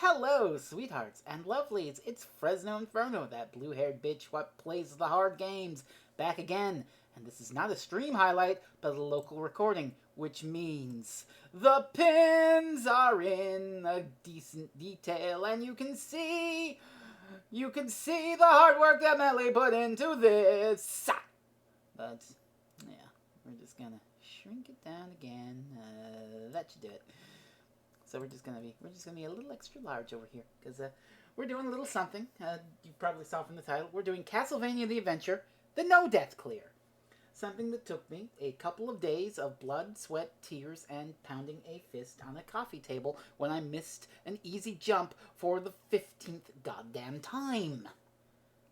Hello, sweethearts and lovelies. It's Fresno Inferno, that blue-haired bitch what plays the hard games, back again. And this is not a stream highlight, but a local recording, which means the pins are in a decent detail, and you can see the hard work that Melly put into this. But yeah, we're just gonna shrink it down again. That should do it. So we're just gonna be a little extra large over here because we're doing a little something. You probably saw from the title. We're doing Castlevania: The Adventure, the No Death Clear. Something that took me a couple of days of blood, sweat, tears, and pounding a fist on a coffee table when I missed an easy jump for the 15th goddamn time.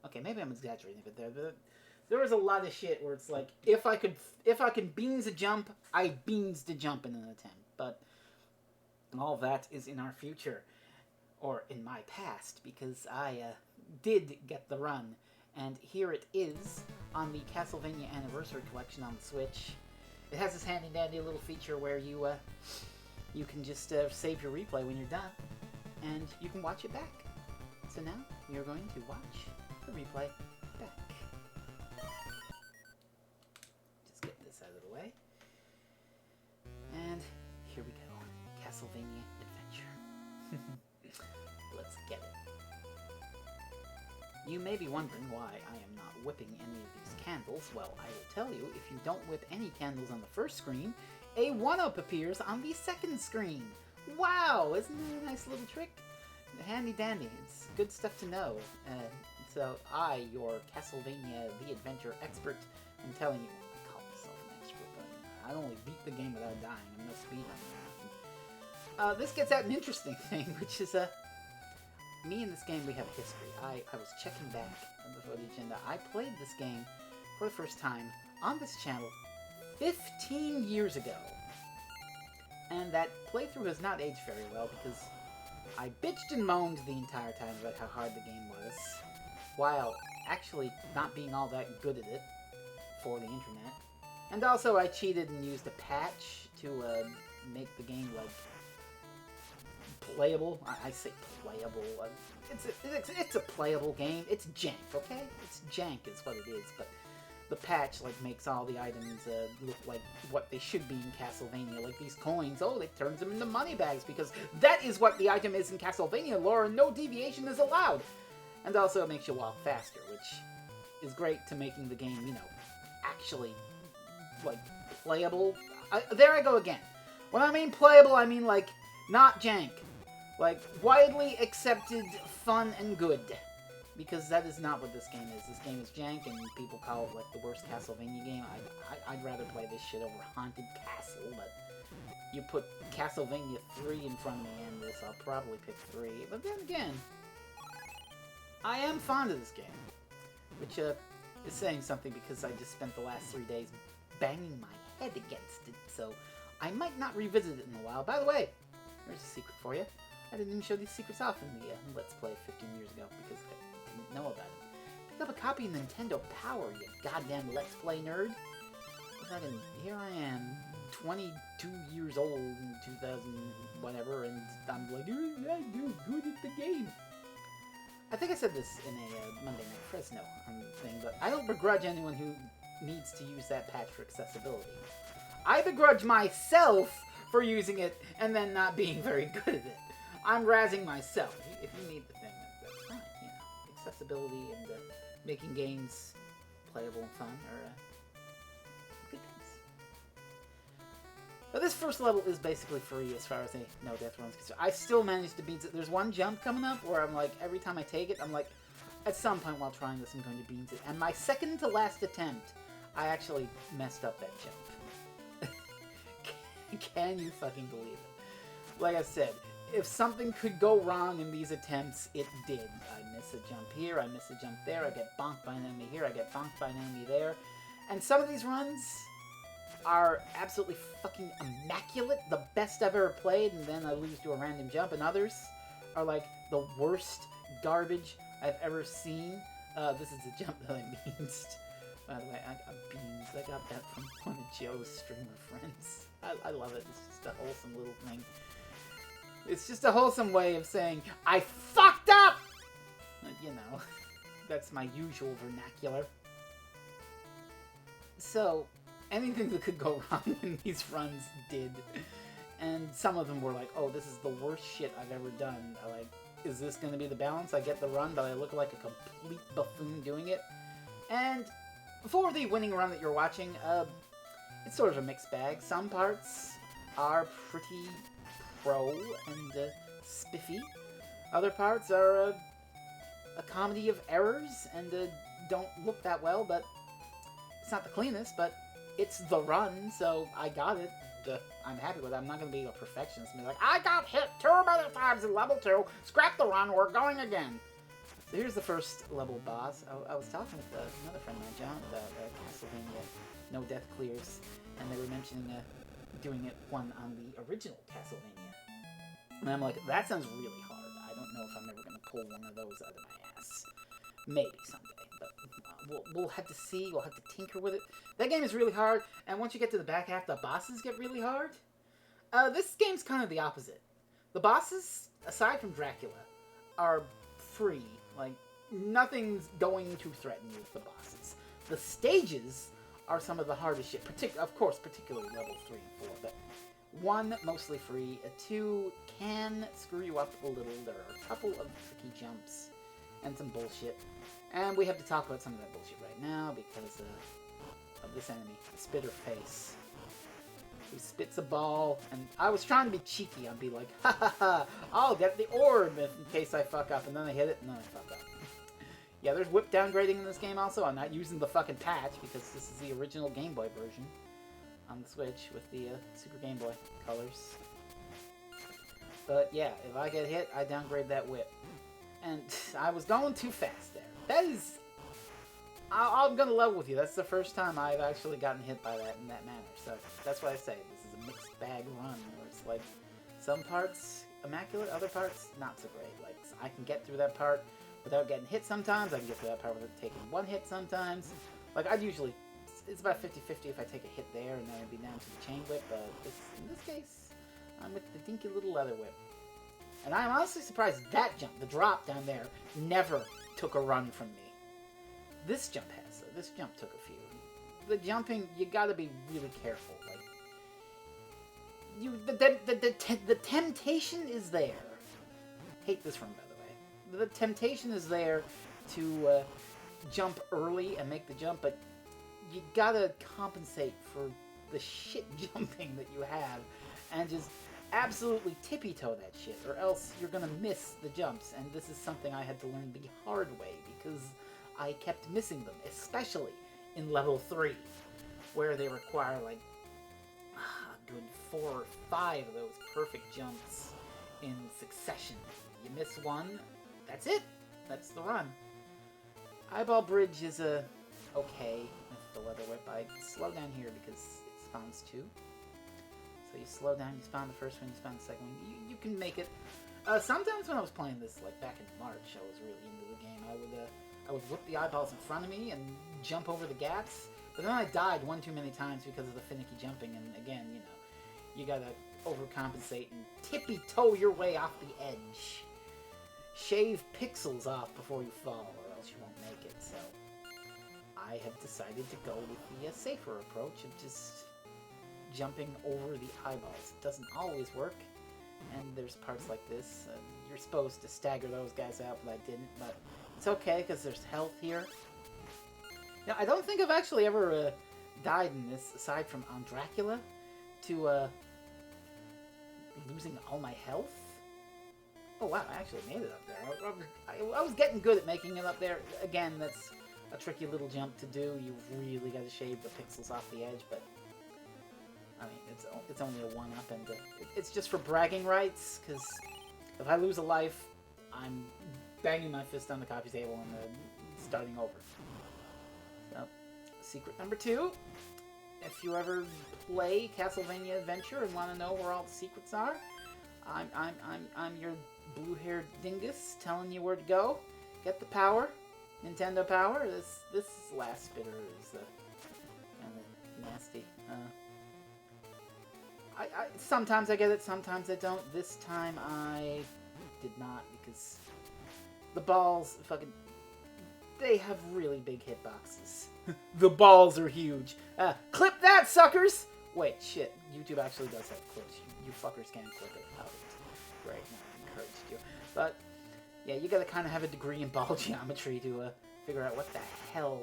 Okay, maybe I'm exaggerating a bit there, but there was a lot of shit where it's like if I could beans a jump, I beans to jump in an attempt, but all that is in our future, or in my past, because I did get the run, and here it is on the Castlevania Anniversary Collection on the Switch. It has this handy dandy little feature where you can just save your replay when you're done, and you can watch it back. So now we are going to watch the replay back. Just get this out of the way, and here we go. Castlevania Adventure. Let's get it. You may be wondering why I am not whipping any of these candles. Well, I will tell you, if you don't whip any candles on the first screen, a 1-up appears on the second screen. Wow, isn't that a nice little trick? Handy dandy. It's good stuff to know. So I, your Castlevania The Adventure expert, am telling you, I call myself an expert, but I only beat the game without dying. I'm no speedrunner. This gets at an interesting thing, which is, me and this game, we have a history. I was checking back on the footage, and I played this game for the first time on this channel 15 years ago. And that playthrough has not aged very well, because I bitched and moaned the entire time about how hard the game was, while actually not being all that good at it for the internet. And also I cheated and used a patch to make the game, like, playable. I say playable. It's a playable game. It's jank, okay? It's jank is what it is, but the patch, like, makes all the items look like what they should be in Castlevania. Like these coins, it turns them into money bags, because that is what the item is in Castlevania lore, and no deviation is allowed. And also it makes you walk faster, which is great to making the game, actually, like, playable. There I go again. When I mean playable, I mean, like, not jank. Like, widely accepted, fun, and good. Because that is not what this game is. This game is jank, and people call it, like, the worst Castlevania game. I'd rather play this shit over Haunted Castle, but you put Castlevania 3 in front of me and this, I'll probably pick 3. But then again, I am fond of this game. Which, is saying something, because I just spent the last 3 days banging my head against it, so I might not revisit it in a while. By the way, there's a secret for you. I didn't even show these secrets off in the Let's Play 15 years ago, because I didn't know about it. Pick up a copy of Nintendo Power, you goddamn Let's Play nerd. Fucking, here I am, 22 years old in 2000 whatever, and I'm like, I do good at the game. I think I said this in a Monday Night Fresno thing, but I don't begrudge anyone who needs to use that patch for accessibility. I begrudge myself for using it and then not being very good at it. I'm razzing myself. If you need the thing, that's fine. Accessibility and making games playable and fun are good things. But this first level is basically free as far as the no death runs concerned. I still managed to beat it. There's one jump coming up where I'm like, every time I take it, I'm like, at some point while trying this, I'm going to beat it. And my second to last attempt, I actually messed up that jump. Can you fucking believe it? Like I said, if something could go wrong in these attempts, it did. I miss a jump here, I miss a jump there, I get bonked by an enemy here, I get bonked by an enemy there. And some of these runs are absolutely fucking immaculate, the best I've ever played, and then I lose to a random jump, and others are like the worst garbage I've ever seen. This is a jump that I beansed. By the way, I got that from one of Joe's streamer friends. I love it. It's just a wholesome little thing. It's just a wholesome way of saying, I fucked up! You know, that's my usual vernacular. So, anything that could go wrong in these runs did. And some of them were like, oh, this is the worst shit I've ever done. Like, is this going to be the balance? I get the run, but I look like a complete buffoon doing it. And for the winning run that you're watching, it's sort of a mixed bag. Some parts are pretty pro and spiffy. Other parts are a comedy of errors and don't look that well, but it's not the cleanest, but it's the run, so I got it. I'm happy with it. I'm not going to be a perfectionist and be like, I got hit 2 many times in level 2, scrap the run, we're going again. So here's the first level boss. I was talking with another friend of mine, John, about Castlevania No Death Clears, and they were mentioning doing it one on the original Castlevania. And I'm like, that sounds really hard. I don't know if I'm ever going to pull one of those out of my ass. Maybe someday, but we'll have to see. We'll have to tinker with it. That game is really hard, and once you get to the back half, the bosses get really hard. This game's kind of the opposite. The bosses, aside from Dracula, are free. Like, nothing's going to threaten you with the bosses. The stages are some of the hardest shit. Of course, particularly levels 3 and 4, but 1, mostly free. 2 can screw you up a little. There are a couple of tricky jumps and some bullshit. And we have to talk about some of that bullshit right now because of this enemy, the Spitter Face, who spits a ball. And I was trying to be cheeky. I'd be like, ha ha ha, I'll get the orb in case I fuck up. And then I hit it, and then I fuck up. Yeah, there's whip downgrading in this game also. I'm not using the fucking patch because this is the original Game Boy version on the Switch with the Super Game Boy colors. But yeah, if I get hit, I downgrade that whip. And I was going too fast there. That is... I'm going to level with you. That's the first time I've actually gotten hit by that in that manner. So that's why I say this is a mixed bag run where it's like some parts immaculate, other parts not so great. Like I can get through that part without getting hit sometimes. I can get through that part without taking one hit sometimes. Like I'd usually... It's about 50-50 if I take a hit there and then I'd be down to the chain whip. But in this case, I'm with the dinky little leather whip. And I'm honestly surprised that jump, the drop down there, never took a run from me. This jump has, though. This jump took a few. The jumping, you gotta be really careful. Like, the temptation is there. Hate this run, by the way. The temptation is there to jump early and make the jump, but you gotta compensate for the shit jumping that you have, and just absolutely tippy-toe that shit, or else you're gonna miss the jumps. And this is something I had to learn the hard way, because I kept missing them, especially in level 3, where they require like a good 4 or 5 of those perfect jumps in succession. You miss one, that's it. That's the run. Eyeball Bridge is okay with the leather whip. I slow down here because it spawns 2. So you slow down, you spawn the first one, you spawn the second one. You can make it. Sometimes when I was playing this, like back in March, I was really into the game. I would whip the eyeballs in front of me and jump over the gaps. But then I died one too many times because of the finicky jumping. And again, you know, you gotta overcompensate and tippy-toe your way off the edge. Shave pixels off before you fall, or else you won't make it. So I have decided to go with the safer approach of just jumping over the eyeballs. It doesn't always work, and there's parts like this. You're supposed to stagger those guys out, but I didn't. But it's okay, because there's health here. Now, I don't think I've actually ever died in this, aside from on Dracula, to losing all my health. Oh wow, I actually made it up there. I was getting good at making it up there. Again, that's a tricky little jump to do. You've really got to shave the pixels off the edge, but I mean, it's only a 1-up, and it's just for bragging rights, because if I lose a life, I'm banging my fist on the coffee table and starting over. So, secret number 2. If you ever play Castlevania Adventure and want to know where all the secrets are, I'm your blue-haired dingus telling you where to go. Get the power, Nintendo power. This last spitter is kind of nasty. Sometimes I get it, sometimes I don't. This time I did not, because the balls fucking... They have really big hitboxes. The balls are huge. Clip that, suckers! Wait, shit. YouTube actually does have clips. You fuckers can't clip it out. Right now, I encouraged you. But, yeah, you gotta kind of have a degree in ball geometry to figure out what the hell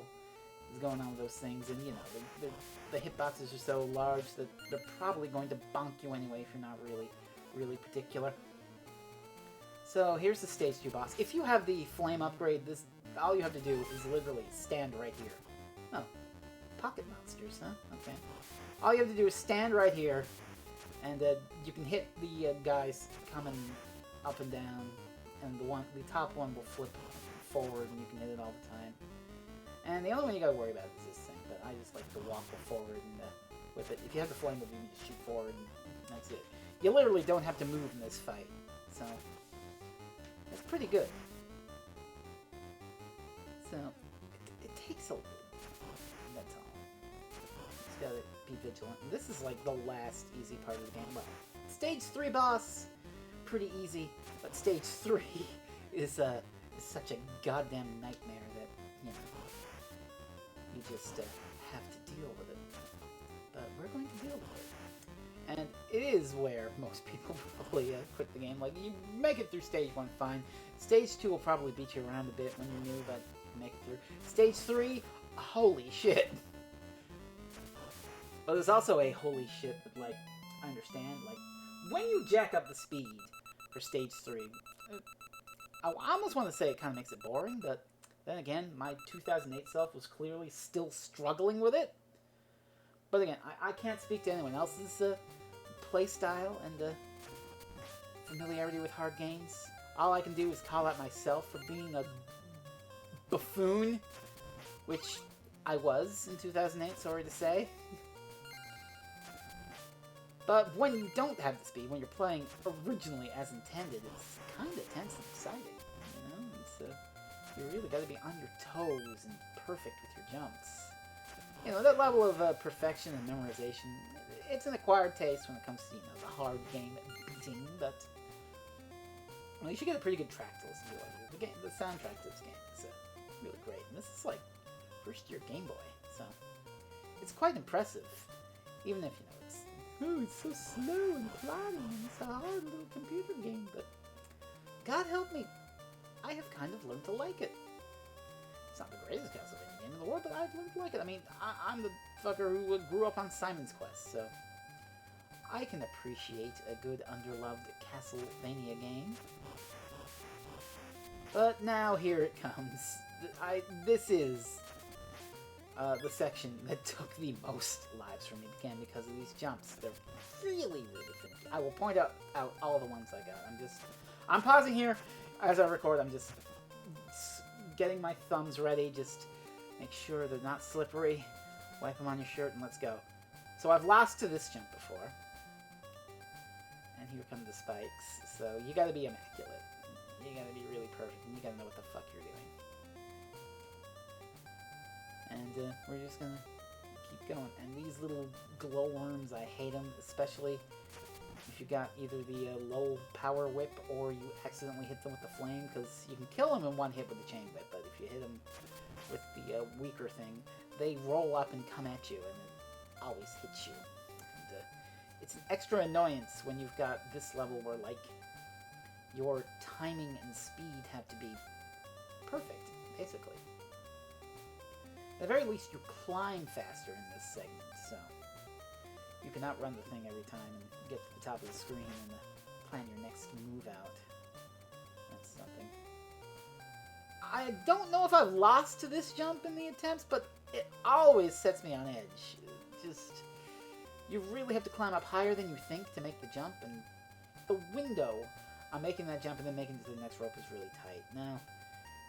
is going on with those things. And, you know, the hitboxes are so large that they're probably going to bonk you anyway if you're not really particular. So, here's the stage 2 boss. If you have the flame upgrade, all you have to do is literally stand right here. Oh, pocket monsters, huh? Okay. All you have to do is stand right here, and you can hit the guys coming up and down, and the top one will flip forward, and you can hit it all the time. And the only one you gotta worry about is this thing, but I just like to walk forward and with it. If you have the flame, you just shoot forward, and that's it. You literally don't have to move in this fight, so that's pretty good. So it takes a little. That's all. Just gotta be vigilant. And this is like the last easy part of the game. Well, stage 3 boss, pretty easy, but stage 3 is such a goddamn nightmare that, you know, you just have to deal with it. But we're going to deal with it. And it is where most people probably quit the game. Like, you make it through stage 1 fine. Stage 2 will probably beat you around a bit when you're new, but you make it through. Stage 3, holy shit. But there's also a holy shit that, like, I understand. Like, when you jack up the speed for stage 3, I almost want to say it kind of makes it boring, but then again, my 2008 self was clearly still struggling with it. But again, I can't speak to anyone else's playstyle and familiarity with hard games. All I can do is call out myself for being a buffoon, which I was in 2008, sorry to say. But when you don't have the speed, when you're playing originally as intended, it's kind of tense and exciting, you know? You really got to be on your toes and perfect with your jumps. You know, that level of perfection and memorization, it's an acquired taste when it comes to, you know, the hard game beating, but well, you should get a pretty good track to listen to. The soundtrack to this game is really great. And this is like first-year Game Boy, so it's quite impressive, even if, you know, it's so slow and plodding and it's a hard little computer game, but God help me, I have kind of learned to like it. It's not the greatest Castlevania game in the world, but I've learned to like it. I mean, I'm the fucker who grew up on Simon's Quest, so I can appreciate a good underloved Castlevania game. But now here it comes. This is the section that took the most lives from me, again, because of these jumps. They're really finicky. I will point out all the ones I got. I'm pausing here as I record. I'm just getting my thumbs ready. Just make sure they're not slippery. Wipe them on your shirt and let's go. So I've lost to this jump before. And here come the spikes. So you gotta be immaculate. You gotta be really perfect, and you gotta know what the fuck you're doing. And we're just gonna keep going. And these little glowworms, I hate them, especially if you got either the low power whip or you accidentally hit them with the flame, because you can kill them in one hit with the chain whip, but if you hit them with the weaker thing, they roll up and come at you, and it always hits you. And it's an extra annoyance when you've got this level where, like, your timing and speed have to be perfect, basically. At the very least, you climb faster in this segment, so you can outrun the thing every time and get to the top of the screen and plan your next move out. That's something. I don't know if I've lost to this jump in the attempts, but it always sets me on edge. You really have to climb up higher than you think to make the jump, and the window on making that jump and then making it to the next rope is really tight. Now,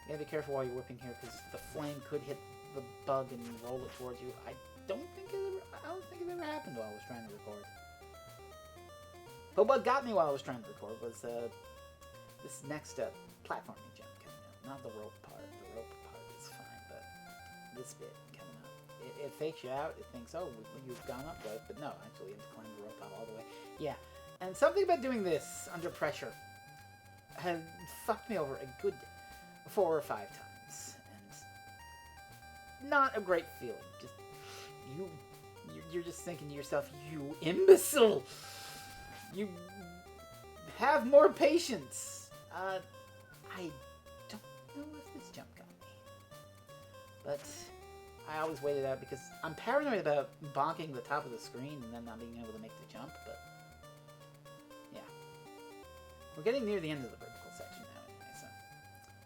you gotta be careful while you're whipping here, because the flame could hit the bug and roll it towards you. I don't think it ever happened while I was trying to record. But what got me while I was trying to record was this next platforming jump coming out. Not the rope part. The rope part is fine, but this bit coming up. It fakes you out. It thinks, oh, you've gone up right, but no, actually you have to climb the rope out all the way. Yeah. And something about doing this under pressure had fucked me over a good 4 or 5 times. And not a great feeling. Just, you're just thinking to yourself, you imbecile! You have more patience. I don't know if this jump got me. But I always wait it out because I'm paranoid about bonking the top of the screen and then not being able to make the jump, but yeah. We're getting near the end of the vertical section now anyway, so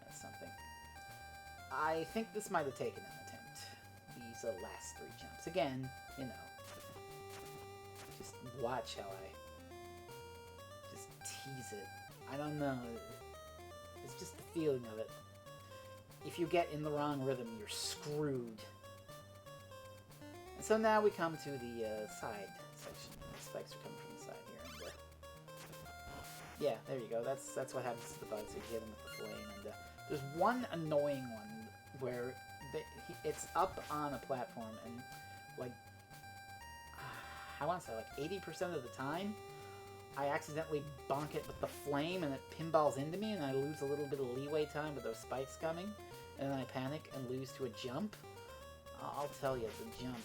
that's something. I think this might have taken an attempt. These last 3 jumps. Again, you know, just watch how I just tease it. I don't know. It's just the feeling of it. If you get in the wrong rhythm, you're screwed. And so now we come to the side section. The spikes are coming from the side here. And, yeah, there you go. That's what happens to the bugs. You hit them with the flame. And there's one annoying one where it's up on a platform and, like, I want to say, like, 80% of the time, I accidentally bonk it with the flame and it pinballs into me and I lose a little bit of leeway time with those spikes coming. And then I panic and lose to a jump. I'll tell you, the jump.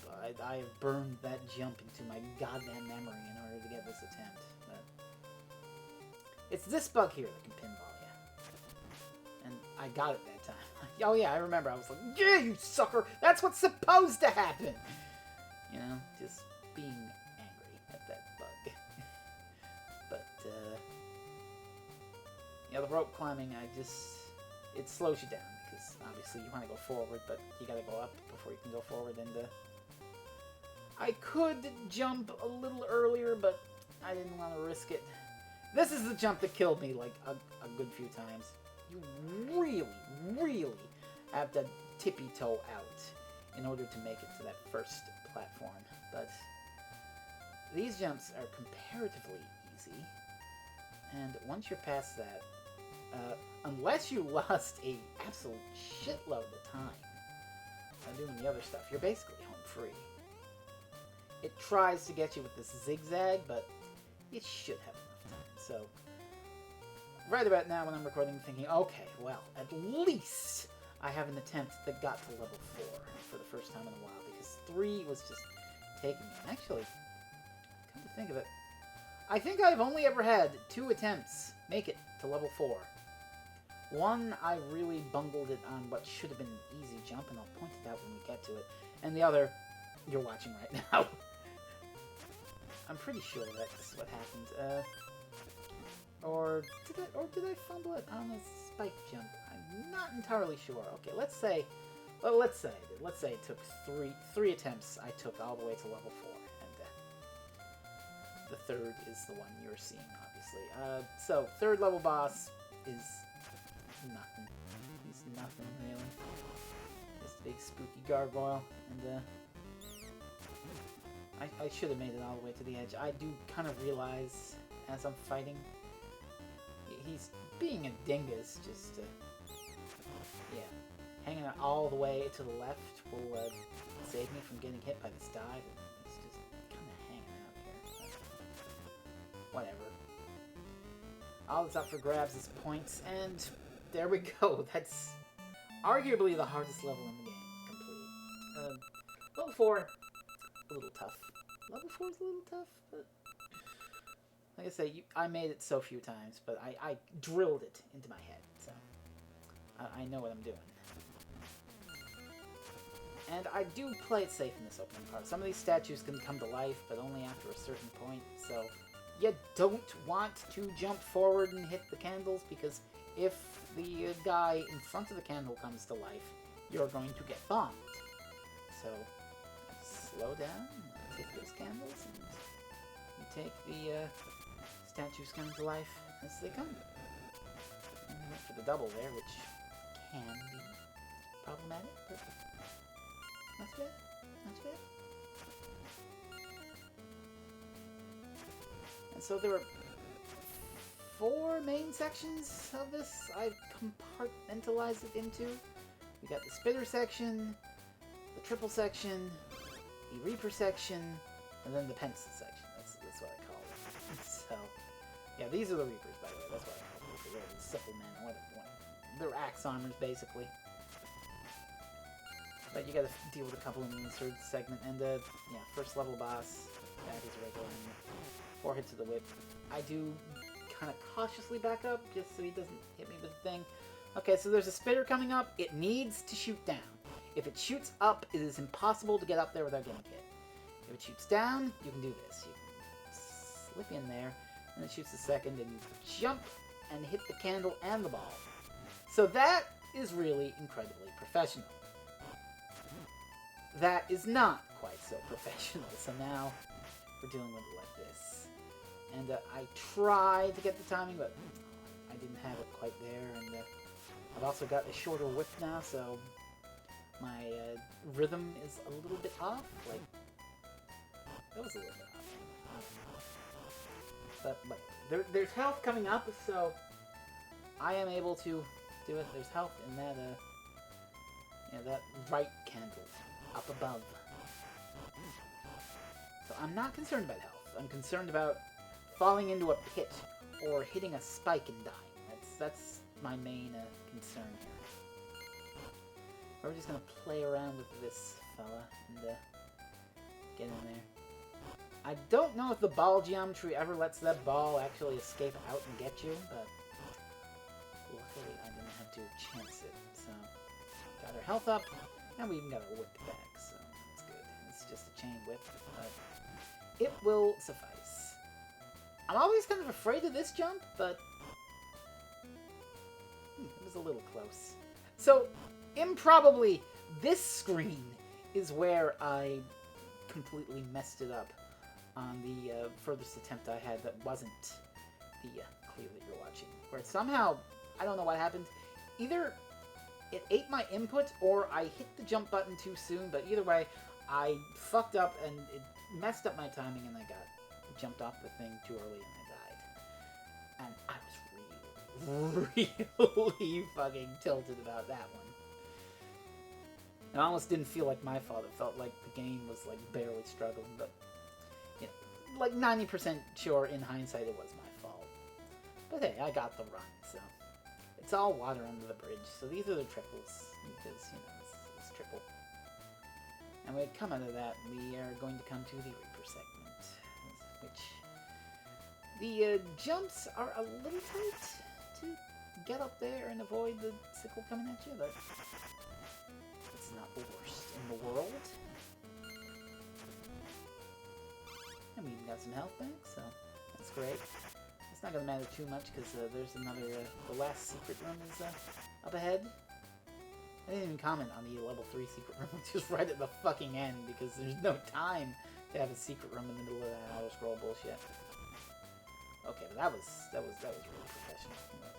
I have burned that jump into my goddamn memory in order to get this attempt. But it's this bug here that can pinball you. And I got it that time. Oh yeah, I remember. I was like, yeah, you sucker! That's what's supposed to happen! You know, just being angry at that bug. But, yeah, the rope climbing, it slows you down. Because obviously you want to go forward, but you gotta go up before you can go forward. And I could jump a little earlier, but I didn't want to risk it. This is the jump that killed me like a good few times. You really, really have to tippy toe out in order to make it to that first platform. But these jumps are comparatively easy, and once you're past that, unless you lost a absolute shitload of time doing the other stuff, you're basically home free. It tries to get you with this zigzag, but it should have enough time. So, right about now when I'm recording, I'm thinking, okay, well, at least I have an attempt that got to level 4 for the first time in a while, because 3 was just taking me. Actually, come to think of it, I think I've only ever had 2 attempts make it to level 4. One, I really bungled it on what should have been an easy jump, and I'll point it out when we get to it. And the other, you're watching right now. I'm pretty sure that's what happened. Or did I fumble it on a spike jump? I'm not entirely sure. Okay, let's say it took three attempts. I took all the way to level 4, and the third is the one you're seeing, obviously. So third level boss is nothing. He's nothing really. Just a big spooky gargoyle, and I should have made it all the way to the edge. I do kind of realize as I'm fighting, he's being a dingus, just yeah, hanging out all the way to the left will save me from getting hit by this dive. He's just kind of hanging out here. Whatever. All that's up for grabs is points, and there we go. That's arguably the hardest level in the game. Complete. Level 4, a little tough. Level 4 is a little tough, but like I say, I made it so few times, but I drilled it into my head, so I know what I'm doing. And I do play it safe in this opening part. Some of these statues can come to life, but only after a certain point, so you don't want to jump forward and hit the candles, because if the guy in front of the candle comes to life, you're going to get bombed. So, slow down, take those candles, and you take the statues coming to life as they come. And I went for the double there, which can be problematic, but not too bad, not too bad. And so there are 4 main sections of this. I've compartmentalized it into. We got the spitter section, the triple section, the reaper section, and then the pencil section. That's what Yeah, these are the Reapers, by the way. That's what I call Reapers. They're the simple men. They're axe armors, basically. But you gotta deal with a couple in the third segment. And, yeah, first level boss. That is regular. 4 hits of the whip. I do kind of cautiously back up, just so he doesn't hit me with the thing. Okay, so there's a spitter coming up. It needs to shoot down. If it shoots up, it is impossible to get up there without getting hit. If it shoots down, you can do this. You can slip in there, and it shoots the second, and you jump and hit the candle and the ball. So that is really incredibly professional. That is not quite so professional, so now we're dealing with it like this. And I tried to get the timing, but I didn't have it quite there, and I've also got a shorter whip now, so my rhythm is a little bit off. Like, that was a little bit off. But there's health coming up, so I am able to do it. There's health in that, that right candle up above. So I'm not concerned about health. I'm concerned about falling into a pit or hitting a spike and dying. That's my main concern here. We're just gonna play around with this fella and get in there. I don't know if the ball geometry ever lets that ball actually escape out and get you, but luckily I didn't have to chance it. So got our health up, and we even got our whip back, so that's good. It's just a chain whip, but it will suffice. I'm always kind of afraid of this jump, but it was a little close. So, improbably, this screen is where I completely messed it up on the furthest attempt I had that wasn't the clear that you're watching. Where somehow, I don't know what happened, either it ate my input or I hit the jump button too soon, but either way, I fucked up and it messed up my timing and I jumped off the thing too early and I died. And I was really fucking tilted about that one. It almost didn't feel like my fault. It felt like the game was like barely struggling, but you know, like 90% sure in hindsight it was my fault. But hey, I got the run, so it's all water under the bridge. So these are the triples because it's triple. And when we come out of that, we are going to come to the Reaper segment, which the jumps are a little tight to get up there and avoid the sickle coming at you, but it's not the worst in the world. And we even got some health back, so that's great. It's not going to matter too much because there's another, the last secret room is up ahead. I didn't even comment on the level 3 secret room, which is right at the fucking end because there's no time to have a secret room in the middle of that auto scroll bullshit. Okay, but that was really professional.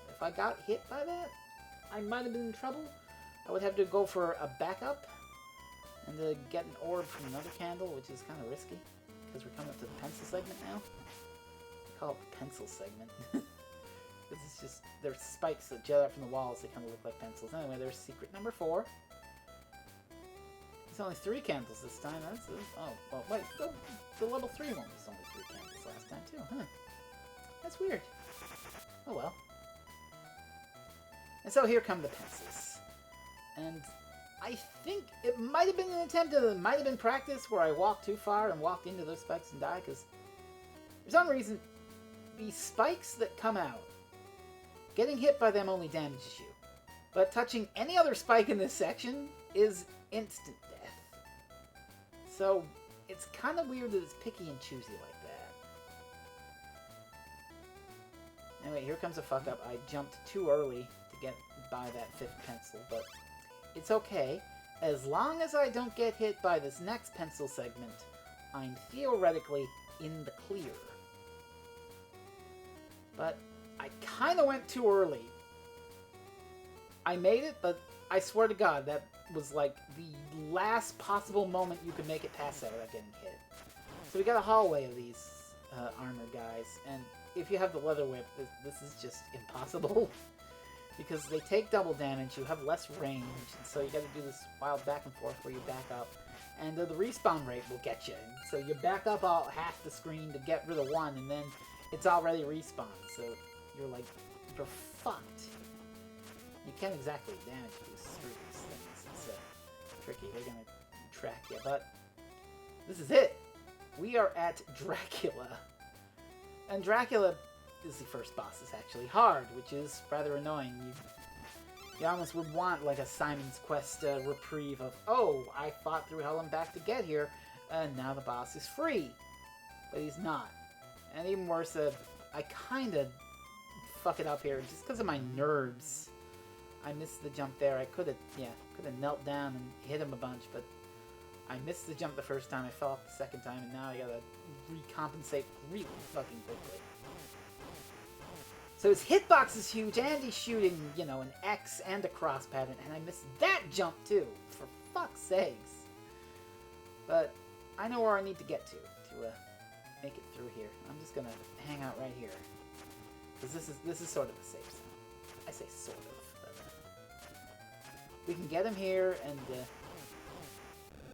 If I got hit by that, I might have been in trouble. I would have to go for a backup and get an orb from another candle, which is kind of risky because we're coming up to the pencil segment now. I call it the pencil segment. This is just, there's spikes that jet out from the walls that kind of look like pencils. Anyway, there's secret number 4. It's only 3 candles this time. That's oh, well, wait, the level 3 one was only 3 candles last time too, huh? That's weird. Oh well. And so here come the pencils. And I think it might have been an attempt, it might have been practice where I walked too far and walked into those spikes and died, because for some reason, the spikes that come out, getting hit by them only damages you. But touching any other spike in this section is instant death. So, it's kind of weird that it's picky and choosy like that. Anyway, here comes a fuck up. I jumped too early to get by that 5th pencil, but it's okay. As long as I don't get hit by this next pencil segment, I'm theoretically in the clear. But I kind of went too early. I made it, but I swear to God, that was like the last possible moment you could make it past that without getting hit. So we got a hallway of these armored guys, and if you have the leather whip, this is just impossible. Because they take double damage, you have less range, and so you gotta do this wild back and forth where you back up. And the respawn rate will get you. So you back up all half the screen to get rid of one, and then it's already respawned, so you're like, you're fucked. You can't exactly damage these things. It's tricky. They're gonna track you, but this is it. We are at Dracula. And Dracula is the first boss. It's actually hard, which is rather annoying. You almost would want like a Simon's Quest reprieve of, oh, I fought through hell and back to get here, and now the boss is free. But he's not. And even worse, I kind of fuck it up here just because of my nerves. I missed the jump there. I could have knelt down and hit him a bunch, but I missed the jump the first time. I fell off the second time, and now I gotta recompensate really fucking quickly. So his hitbox is huge, and he's shooting, you know, an X and a cross pattern, and I missed that jump too, for fuck's sakes. But I know where I need to get to make it through here. I'm just gonna hang out right here, because this is sort of a safe zone. I say sort of, but we can get him here, and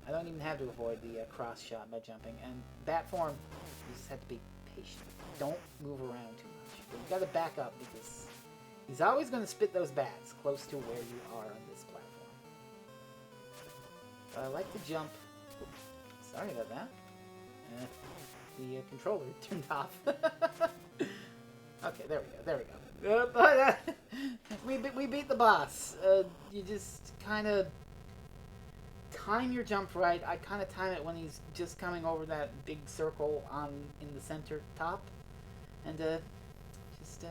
I don't even have to avoid the cross shot by jumping. And bat form, you just have to be patient. Don't move around too much. But you gotta back up, because he's always going to spit those bats close to where you are on this platform. I like to jump. Oops, sorry about that. The controller turned off. Okay, there we go. But we beat the boss. You just kind of time your jump right. I kind of time it when he's just coming over that big circle in the center top, and just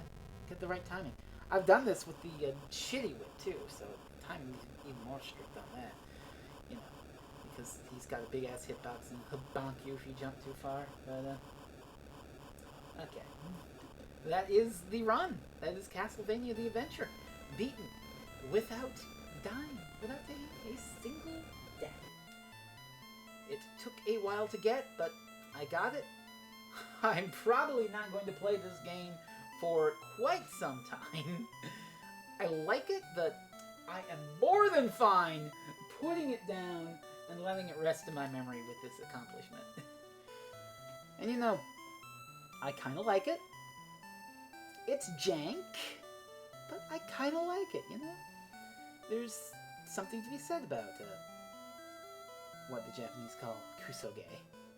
get the right timing. I've done this with the shitty whip too, so timing is even more strict on that. You know, because he's got a big ass hitbox and he'll bonk you if you jump too far. But okay, that is the run. That is Castlevania: The Adventure, beaten without dying, without taking a single death. It took a while to get, but I got it. I'm probably not going to play this game for quite some time. I like it, but I am more than fine putting it down and letting it rest in my memory with this accomplishment. And you know, I kind of like it. It's jank, but I kind of like it, you know? There's something to be said about what the Japanese call kusoge,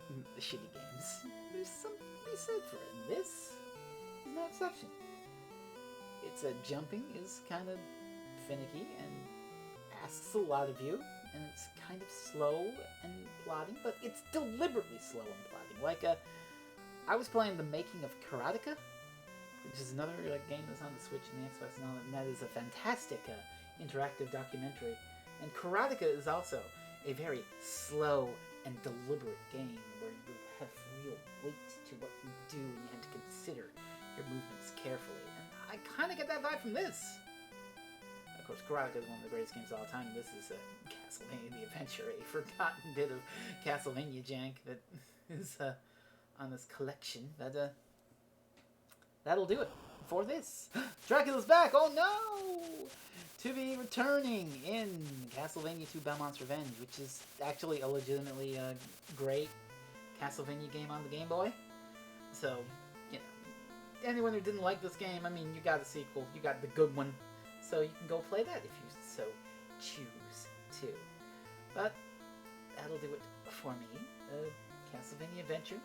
the shitty games. There's something to be said for it, and this is no exception. It's jumping is kind of finicky and asks a lot of you, and it's kind of slow and plodding, but it's deliberately slow and plodding. Like, I was playing The Making of Karateka, which is another game that's on the Switch and the Xbox and all that, and that is a fantastic interactive documentary. And Karateka is also a very slow and deliberate game where you have real weight to what you do and you have to consider your movements carefully. And I kind of get that vibe from this. Of course, Karateka is one of the greatest games of all time. This is Castlevania: The Adventure, a forgotten bit of Castlevania jank that is on this collection. But that'll do it for this. Dracula's back! Oh no! To be returning in Castlevania 2 Belmont's Revenge, which is actually a legitimately great Castlevania game on the Game Boy. So, you know, anyone who didn't like this game, I mean, you got a sequel, you got the good one, so you can go play that if you so choose to. But that'll do it for me. Castlevania Adventure,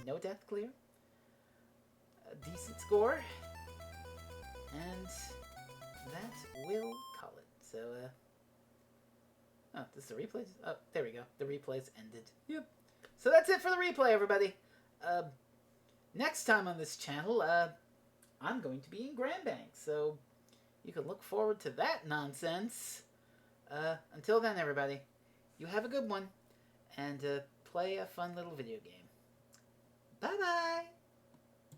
no death clear, a decent score, and that will call it. So, oh, this is the replays? Oh, there we go. The replays ended. Yep. So that's it for the replay, everybody. Next time on this channel, I'm going to be in Grand Bank, so you can look forward to that nonsense. Until then, everybody, you have a good one, and play a fun little video game. Bye-bye!